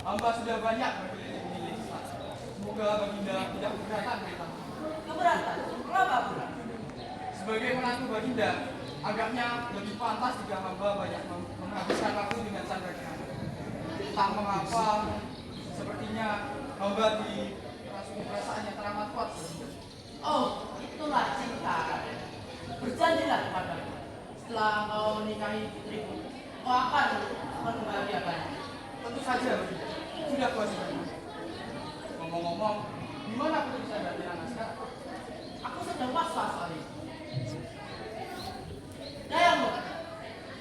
Hamba sudah banyak berkeliling-keliling istana. Semoga Baginda tidak keberatan beritahu. Keberatan? Kenapa keberatan? Sebagai menantu Baginda, agaknya lebih pantas jika hamba banyak menghabiskan waktu dengan Chandragirana. Tak mengapa, sepertinya hamba dirasuki perasaan yang teramat kuat. Oh, itulah cinta, Raden. Berjanjilah kepadaku. Setelah kau menikahi putriku, kau akan membahagiakannya. Tentu saja, Baginda. Sudah kewajiban. Ngomong-ngomong, di mana putri Chandragirana sekarang? Aku sedang was-was kali. Dayangmu,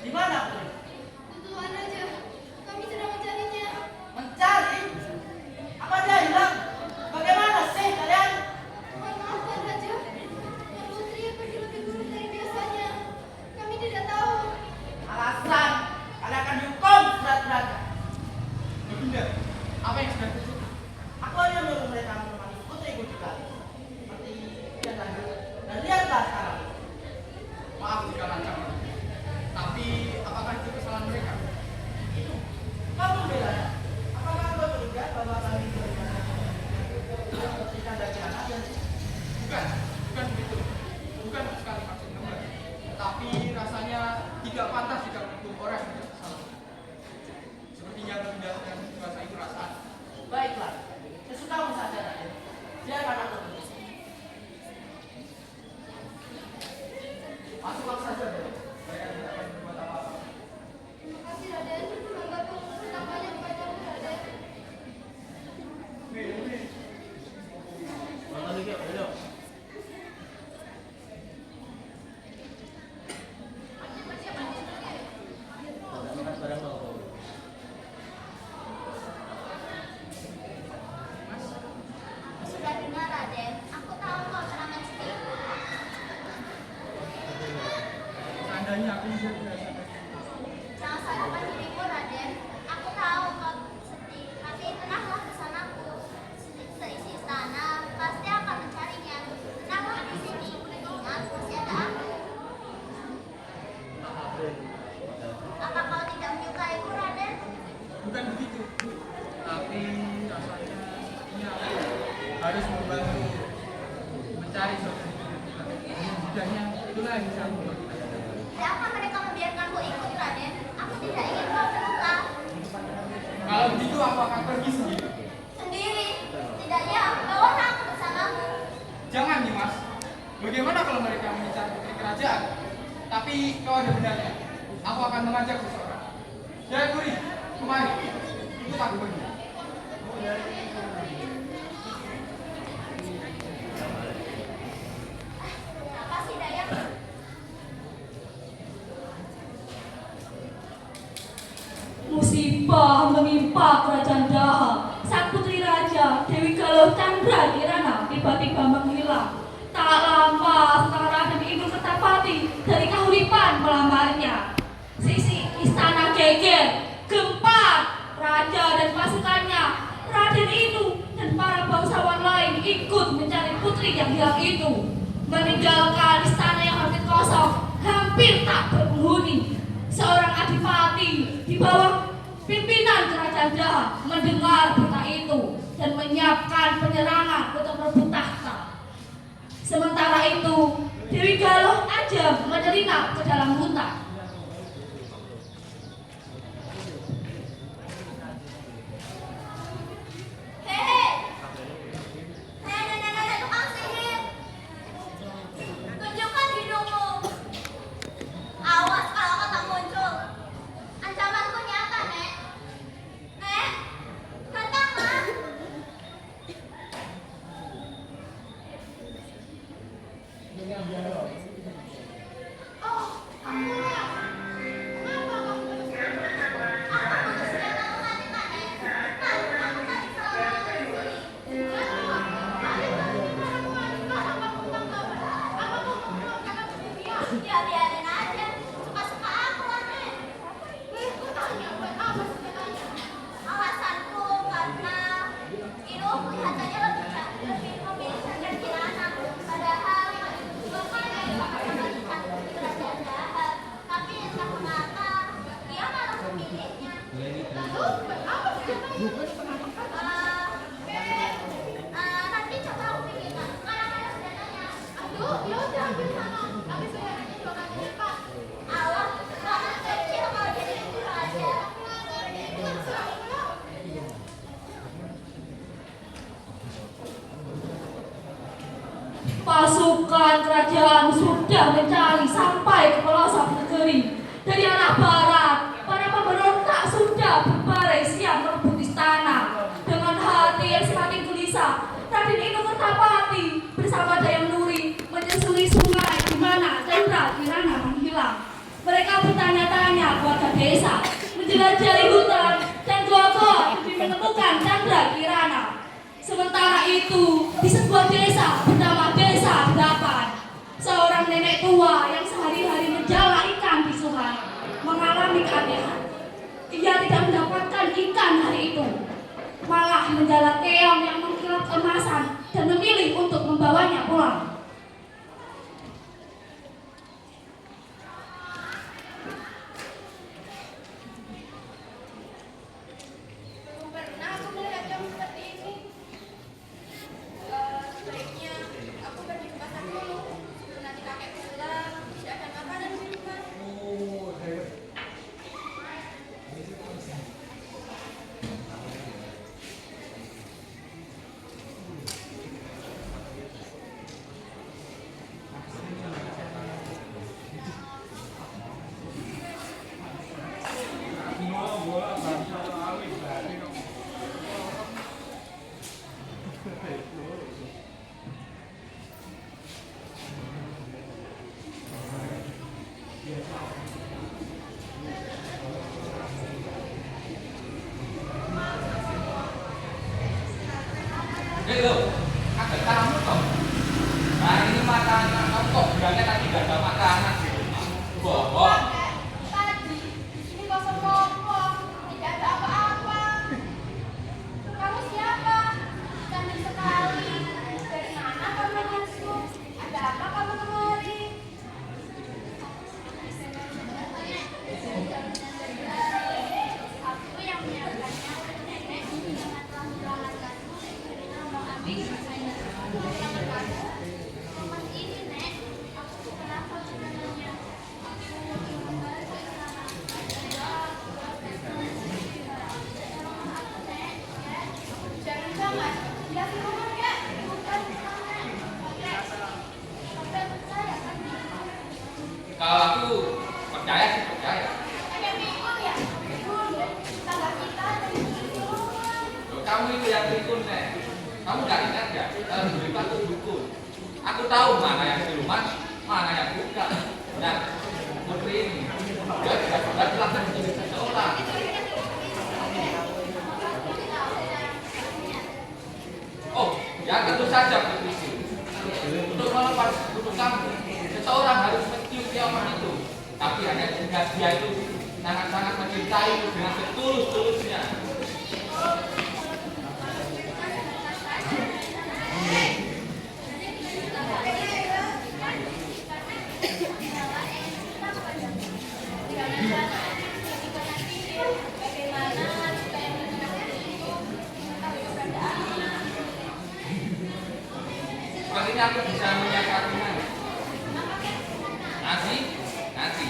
di mana putri? Tuhan Raja, kami sedang mencarinya. Mencari? Apa dia hilang? Bagaimana sih kalian? Mohon maaf, Tuhan Raja. Putri pergi lebih dulu dari biasanya. Kami tidak tahu. Alasan kalian akan dihukum berat-beratnya. Baginda, apa yang sedang terjadi? Aku hanya menyuruh mereka menemani putriku juga. Seperti yang lanjut. Dan lihatlah sekarang. Maaf jika lancang, tapi apakah itu kesalahan mereka? Itu. Kamu bela. Apakah kau curiga bahwa kami berencana seperti Chandragirana dan Bukan begitu. Bukan sekali maksud hamba. Tapi rasanya tidak pantas jika menghukum orang yang tidak bersalah. Sepertinya Baginda sedang menguasai perasaan. baiklah. Sesukamu saja, Raden. Biarkan aku pergi. Masuklah saja, Baginda. Mereka tidak akan berbuat apa-apa. Terima kasih, Raden. Hamba pun sedang banyak kepadamu, Raden. Sudah dengar, Raden. Aku tahu kau teramat setia. Seandainya aku bisa berdasarkan Jangan salahkan dirimu, Raden. Aku tahu kau sedih, tapi tenanglah bersamaku. Seisi istana pasti akan mencarinya. Tenanglah di sini. Ingat, masih ada aku. Apa kau tidak menyukaiku, Raden? bukan begitu. Tapi rasanya sepertinya aku harus membantu mencari saudari kita. Setidaknya itulah yang bisa aku lakukan. Kenapa mereka membiarkanku ikut, Raden? Aku tidak ingin kau terluka. Kalau begitu aku akan pergi sendiri. Sendiri. Tidaknya, bawalah aku bersamamu. Jangan Dimas. Bagaimana kalau mereka mengincar putri kerajaan? Tapi kau ada benarnya. Aku akan mengajak seseorang. Ya Guri, kemari. Ikut aku pergi. Apa sih, Dayang? Musibah menimpa kerajaan Daha. Sang putri raja Dewi Galuh Chandragirana tiba-tiba menghilang. Tak lama setelah Raden Inu Kertapati dari Kahuripan melamarnya. Sisi istana geger, gempar. Raja dan pasukannya, Raden Inu dan para bangsawan lain ikut mencari putri yang hilang itu. Meninggalkan istana yang hampir kosong, hampir tak berpenghuni. Seorang adipati di bawah pimpinan kerajaan Daha mendengar berita itu dan menyiapkan penyerangan untuk merebut tahta. Sementara itu, Dewi Galuh aja menyelinap ke dalam hutan. Hehe, nenek-nenek tukang sihir, tunjukkan hidungmu. Awas kalau kau tak muncul. Ancamanku nyata, Nek. Nek, katakan. Oh, akulah. pasukan kerajaan sudah mencari sampai ke pelosok negeri. Dari arah barat, para pemberontak sudah berbaris siap merebut istana. Dengan hati yang semakin gelisah, Raden Inu Kertapati bersama Dayang Nuri menyusuri sungai di mana Chandra Kirana menghilang. Mereka bertanya-tanya keluarga desa, menjelajahi hutan dan gua-gua demi menemukan Chandra Kirana. Sementara itu, di sebuah desa bernama Desa Hadapan, seorang nenek tua yang sehari-hari menjala ikan di sungai mengalami keanehan. Ia tidak mendapatkan ikan hari itu, malah menjala keong yang mengkilap emasan dan memilih untuk membawanya pulang. Belum pernah aku melihat yang seperti ini. Sebaiknya aku pergi ke pasar dulu. Sebelum nanti kakek pulang, tidak ada makanan di rumah. Hei lo, ada kamu toh? Nah ini makanan kamu kok bilangnya tadi gak ada makanan di rumah? Bohong. Tadi di sini kosong-kosong, tidak ada apa-apa. Kamu siapa? Cantik sekali. Dari mana kamu masuk? Ada apa kamu kemari? Aku yang menyiapkannya untuk nenek yang telah menyelamatkanmu dari lubang api. Mas ini nek, aku kenapa sebenarnya? Aku kembali ke sana. Jangan-jangan dia di rumah ya? Bukan sana. Sampai percaya kan? Kalau aku percaya sih percaya. Kakek bingung ya? Dulu, tetangga kita dari rumah. Loh, kamu itu yang pikun nek. Kamu gak ingat ya? Dalam berita itu dukun. Aku tahu mana yang siluman, mana yang bukan. Nah, putri ini dia sudah telah menjadi seseorang. Oh, ya tentu saja putri. Untuk melepas kutuk kamu, seseorang harus mencium keong itu. Tapi hanya jika dia itu sangat-sangat mencintaimu dengan setulus-tulusnya. Sepertinya aku bisa menyiapkannya. Nanti,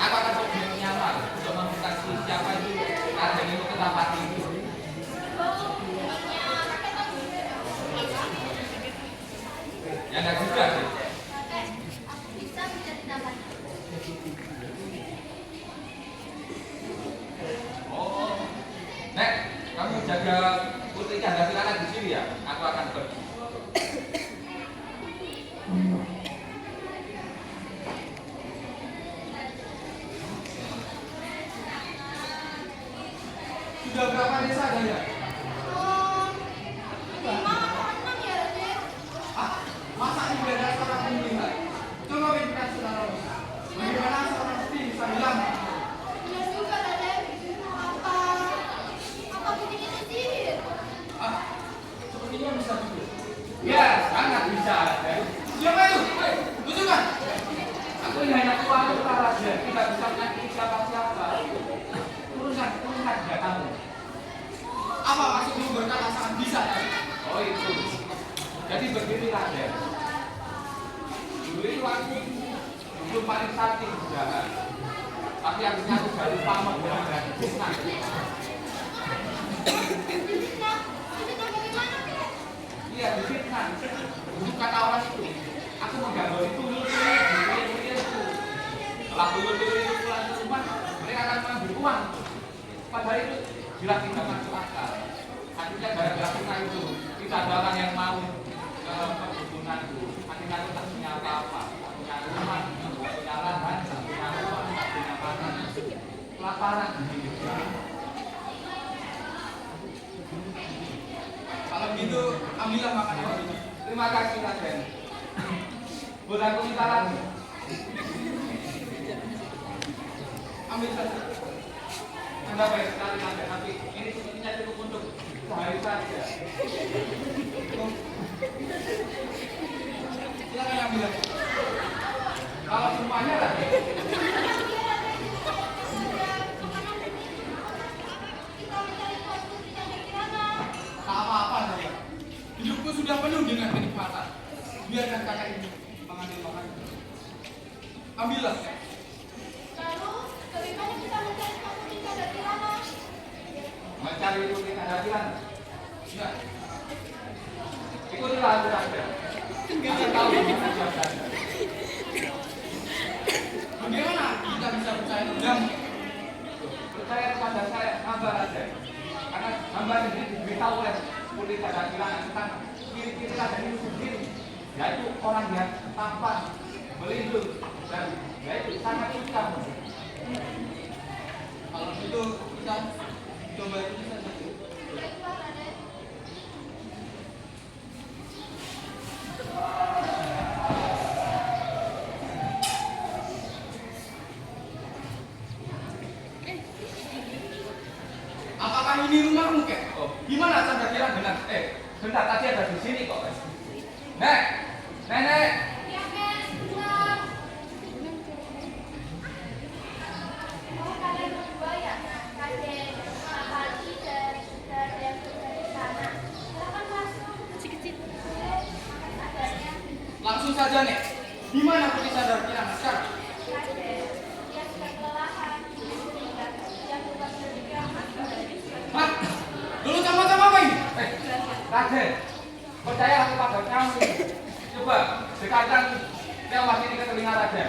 aku akan pergi menyamar untuk menemukan siapa itu Raden Inu Kertapati itu. Ya enggak juga sih. Aku bisa menjadi namanya. Oh, Nek, kamu jaga Putri Chandra Kirana di sini ya. Aku akan pergi. Sudah berapa desa ada ya? 5 atau 6 ya, Raden? Ah, masa ini beda seorang pemilihan? Coba pikiran saudara. Bagaimana seorang istri bisa bilang? Benar juga, Raden. Apa bikin itu sihir? Ah, sepertinya bisa juga. Ya, sangat bisa. Siapa itu? Hei, tunjukkan. Aku ini hanya tuan utara saja, tidak bisa menyakiti siapa-siapa. Turunkan senjatamu. Apa maksudmu berkata sangat bisa ya? Oh itu. Jadi beginilah ya. Dulu itu aku belum paling sakti jahat. Tapi akhirnya aku baru pamit dengan fitnah. Fitnah bagaimana, Kek? Iya, di fitnah. Untuk kata orang itu, aku langsung mengganggu itu tuyul-tuyul. Setelah tuyul-tuyul itu pulang ke rumah, mereka akan mengambil uang. Padahal itu jelas tidak masuk akal. Akhirnya gara-gara fitnah itu tidak ada orang yang mau ke perkebunan itu. Akhirnya itu tak punya apa-apa, tak punya rumah, tak punya lahan, tak punya uang, tak punya makan. Kelaparan. Kalau gitu, ambillah makannya Pak Budi. Terima kasih Raden. Boleh aku minta lagi? Ambil saja. Anda baik sekali Raden, tapi ini sepertinya cukup untuk sehari saja. Silakan ambil aja. Kalau semuanya Raden, Tak apa-apa saya. Hidupku sudah penuh dengan kenikmatan. Biarkan kakak ini mengambil makanan. Ambillah. Lalu, bagaimana kita mencari kampung tinggal dari Kirana? mencari itu kita hadiran. Ya, Ikutilah aku Raden. Kita tahu di mana dia berada. bagaimana kita bisa percaya padamu? Percaya kepada saya, hamba Raden. Karena hamba sendiri diberitahu oleh Putri Jagakirana tentang ciri-ciri Raden itu sendiri, yaitu orang yang tampan, melindung, dan yaitu sangat suka. Kalau gitu kita coba itu saja. Baiklah, Raden. Apakah ini rumahmu, Kek? Oh, Gimana Chandra Kirana dengan bentar tadi ada di sini kok. Nek, nenek. Ya, Ken, benar. Oh, kalian berdua ya? Raden, Pati, dan yang dari sana. Silakan masuk. Adanya. langsung saja, Nek. Gimana Putri Chandra Kirana sekarang? Raden, dia sudah kelelahan. Sehingga dia keluar dari kamar. Hah? Dulu sama-sama apa ini? Raden, percayalah kepada kamu. Coba dekatkan kemas ini ke telinga Raden.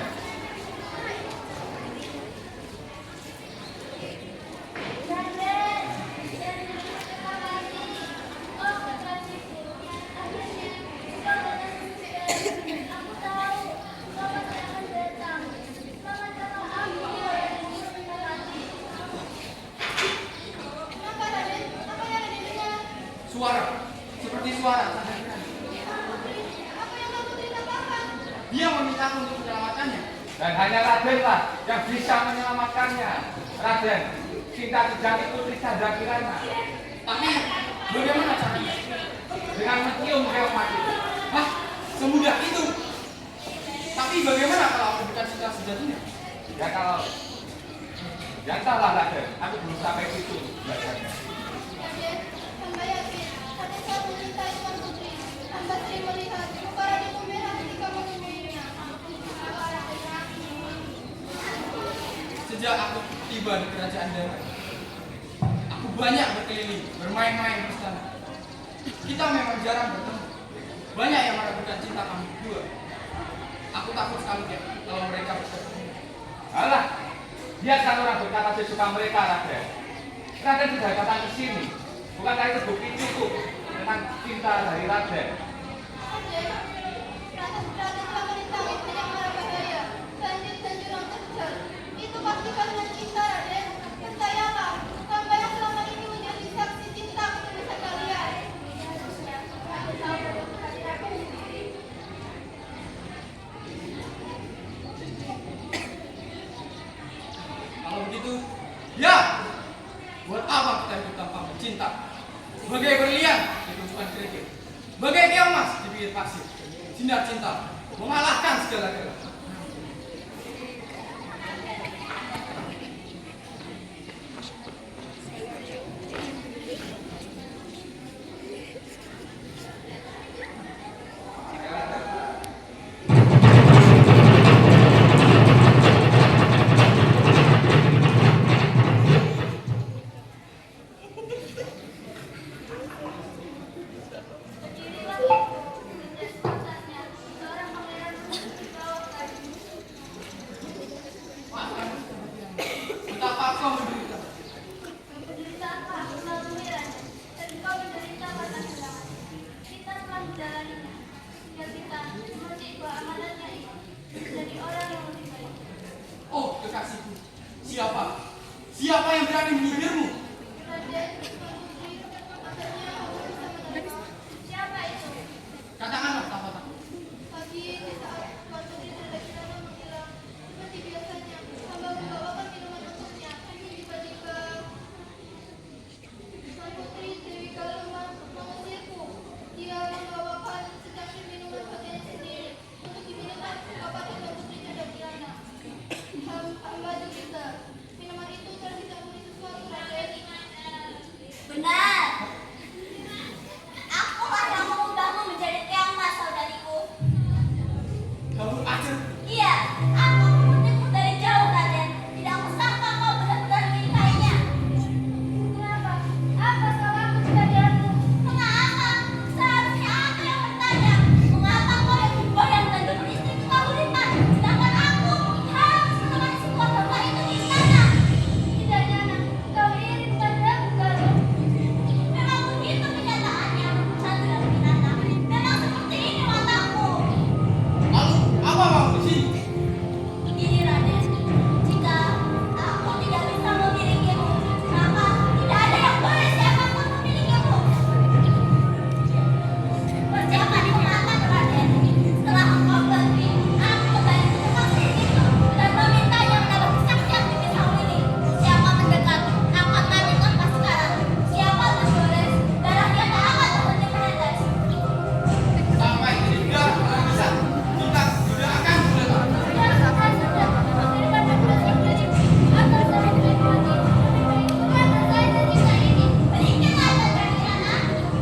Raden, jangan lupa lagi. Oh, putraku. Akhirnya, kau datang juga. Aku tahu, kau pasti akan datang. Selamat datang aku ya, sebentar lagi. Kenapa, Raden? Apa yang Raden dengar? Suara. Seperti suara Chandra Kirana. Apa yang kamu ceritakan? Dia meminta aku untuk menyelamatkannya. Dan hanya Raden lah yang bisa menyelamatkannya. Raden, cinta sejati Putri Chandra Kirana. Tapi bagaimana caranya? Dengan mencium kemas itu. Hah? Semudah itu? Tapi bagaimana kalau aku bukan cinta sejatinya? Ya kalau ya entahlah Raden, aku belum sampai situ belajarnya. Raden, hamba yakin Raden sangat mencintai Tuan Putri. Hamba sering melihat muka Raden memerah ketika menemuinya. Apa Raden yakin? Sejak aku tiba di kerajaan Dara, aku banyak berkeliling, bermain-main di sana. Kita memang jarang bertemu. Banyak yang meragukan cinta kami berdua. Aku takut sekali, Kek, kalau mereka bertemu. Alah, biarkan orang berkata sesuka mereka Raden. Raden sudah datang ke sini. Bukankah itu bukti cukup tentang cinta dari Raden? Raden, Raden telah merintangi banyak marabahaya, banjir dan jurang terjal. Itu pasti karena cinta, Raden. Percayalah, hamba yang selama ini menjadi saksi cinta ketulusan kalian. Harusnya Raden tahu pada hati Raden sendiri. Kalau begitu, ya! Buat apa kita hidup tanpa mencinta? Bagai berlian di tumpukan kerikil, bagai kemas di pinggir pasir. Sinar cinta mengalahkan segala-galanya. Berdirilah, dan sebenarnya seorang pangeran kekasihku. Siapa? Siapa yang berani menyindirmu? Raden, Tuan Putri, katanya harus bersama dengan siapa itu? Katakanlah tanpa takut. Tadi di saat Tuan Putri Candrakirana menghilang, seperti biasanya, hamba membawakan minuman untuknya. Namun tiba-tiba Tuan Putri Dewi Kalema mengusirku. Dia membawakan secangkir minuman buatannya sendiri untuk diminumkan apabila Tuan Putri Candrakirana. Hamba juga. Minuman itu telah dicampuri sesuatu, Raden. Benar. Akulah yang mengubahmu menjadi keong mas, saudariku. Kamu ajar. Iya, aku mengutipmu dari jauh, Raden. Tidak kusangka kau benar-benar menyukainya. Kenapa? Apa salahku jika diaku? Mengapa? Seharusnya aku yang bertanya. Mengapa kau yang membayang dan beristri di Kahuripan, sedangkan aku harus menemani sebuah hamba itu di istana? Tidak, Nana. Kau iri bukan ragu, Galuh. Memang begitu kenyataannya, Chandra Kirana. Memang seperti ini mataku. Lalu apa mau di sini? Begini, Raden. Jika aku tidak bisa memilikimu, maka tidak ada yang boleh siapapun memilikimu. Persiapan itu matang, Raden. Setelah engkau pergi, aku kembali ke kastil itu dan memintanya mendapat kesaksian di pisau ini. Siapa mendekat akan mati tanpa sekarang. Siapa tergores, darahnya tak akan berhenti menetes. Sampai tidak akan bisa. Kita tidak akan mendekat. Sudah, sudah. Memberikan rekomendasi dirimu agar saya menikmati. Kemana saya cerita ini? Berikanlah Chandra Kirana.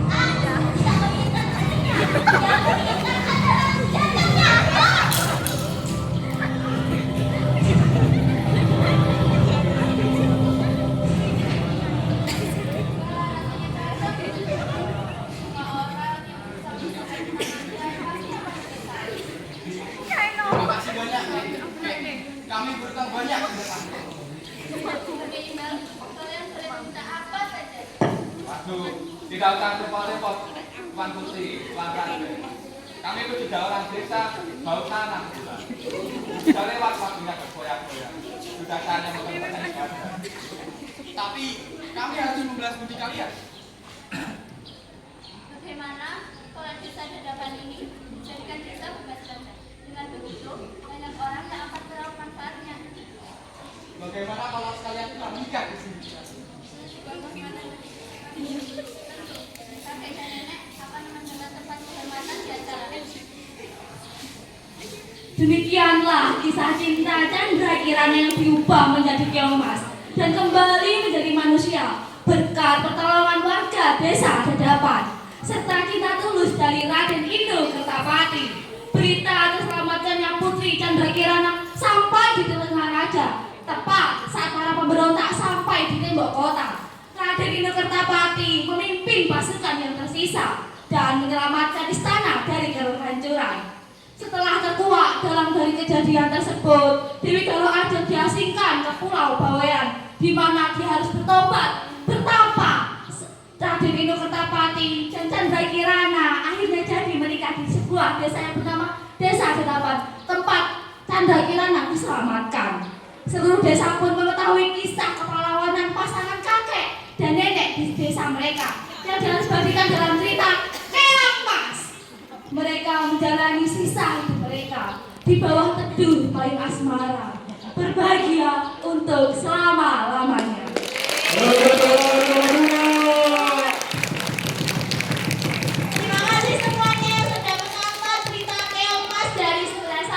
Aku tidak menginginkan hatinya. Yang menginginkan adalah jantungnya. Terima kasih banyak. Kami berutang banyak ke depan. Kalian boleh minta apa saja. Waduh, tidak usah repot-repot, Tuan Putri, Tuan Raden. Kami itu juga orang desa, bau tanah. Sudah lewat waktunya bergoyang-goyang. Sudah saatnya memperbaiki ibadah. Tapi kami harus membalas budi kalian. Bagaimana kalau desa dadapan ini dijadikan desa bebas pajak? Dengan begitu, banyak orang yang akan meraup manfaatnya. Bagaimana kalau sekalian kita menikah di sini? Bagaimana? Tentu, kakek dan nenek akan menjaga tempat kehormatan di acara. Demikianlah kisah cinta Chandra Kirana yang diubah menjadi keong emas dan kembali menjadi manusia berkat pertolongan warga desa Dadapan serta cinta tulus dari Raden Indo Kertapati. Berita terselamatkannya Putri Chandra Kirana sampai di telinga raja tepat saat para pemberontak sampai di tembok kota. Raden Indo Kertapati memimpin pasukan yang tersisa dan menyelamatkan istana dari kehancuran. Setelah terkuak dalam dari kejadian tersebut, Dewi Galuh Ajeng diasingkan ke Pulau Bawean, di mana dia harus bertobat, bertapa. Raden Indo Kertapati dan Chandra Kirana akhirnya jadi menikah di sebuah desa yang bernama Desa Dadapan, tempat Chandra Kirana diselamatkan. Seluruh desa pun mengetahui kisah kepahlawanan pasangan kakek dan nenek di desa mereka yang dibagikan dalam cerita Keong Mas. Mereka menjalani sisa hidup mereka di bawah teduh payung asmara, berbahagia untuk selama-lamanya.